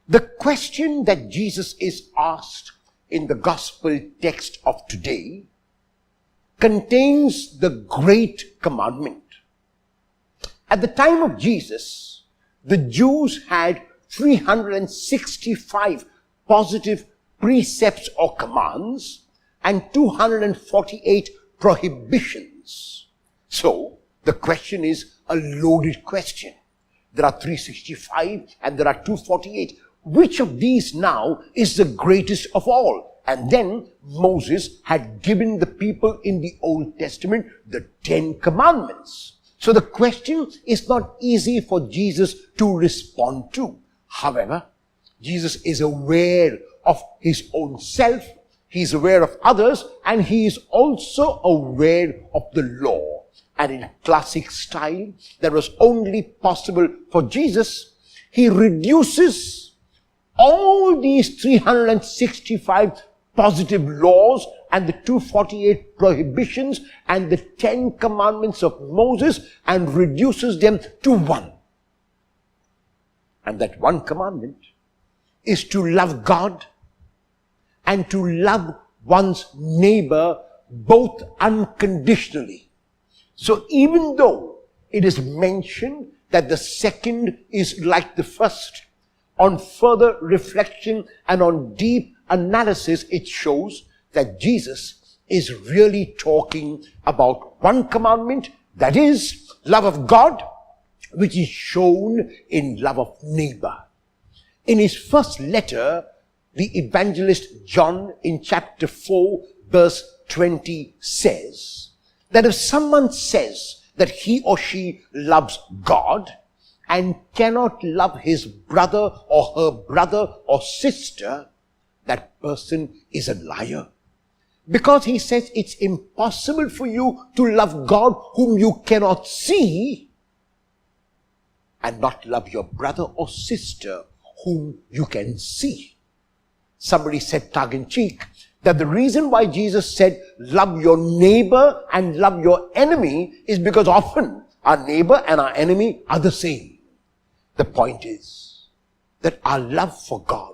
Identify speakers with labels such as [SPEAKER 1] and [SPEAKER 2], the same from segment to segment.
[SPEAKER 1] The question that Jesus is asked in the gospel text of today contains the great commandment. At the time of Jesus, the Jews had 365 positive precepts or commands and 248 prohibitions. So, the question is a loaded question. There are 365 and there are 248. Which of these now is the greatest of all? And then Moses had given the people in the Old Testament the 10 commandments. So the question is not easy for Jesus to respond to. However, Jesus is aware of his own self, he is aware of others, and he is also aware of the law. And in classic style that was only possible for Jesus, he reduces all these 365 positive laws and the 248 prohibitions and the 10 commandments of Moses and reduces them to one. And that one commandment is to love God and to love one's neighbor both unconditionally. So even though it is mentioned that the second is like the first, on further reflection and on deep analysis, it shows that Jesus is really talking about one commandment, that is love of God, which is shown in love of neighbor. In his first letter, the evangelist John in chapter 4 verse 20 says that if someone says that he or she loves God and cannot love his brother or her brother or sister, that person is a liar. Because he says it's impossible for you to love God whom you cannot see and not love your brother or sister whom you can see. Somebody said tongue-in-cheek that the reason why Jesus said love your neighbor and love your enemy is because often our neighbor and our enemy are the same. The point is that our love for God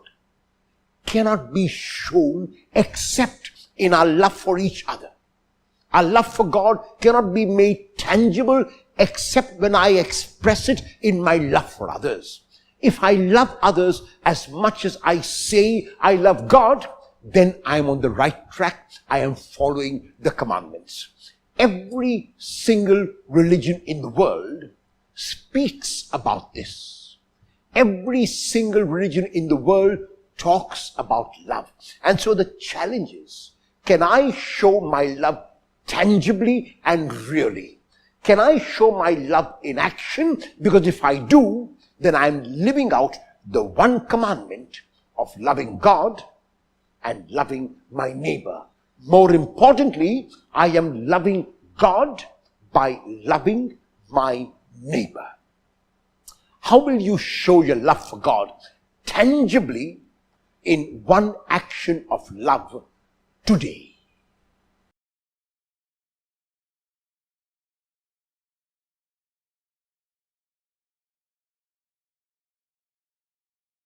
[SPEAKER 1] cannot be shown except in our love for each other. Our love for God cannot be made tangible except when I express it in my love for others. If I love others as much as I say I love God, then I am on the right track. I am following the commandments. Every single religion in the world speaks about this. Every single religion in the world talks about love. And so the challenge is, can I show my love tangibly and really? Can I show my love in action? Because if I do, then I'm living out the one commandment of loving God and loving my neighbor. More importantly, I am loving God by loving my neighbor. How will you show your love for God tangibly in one action of love today?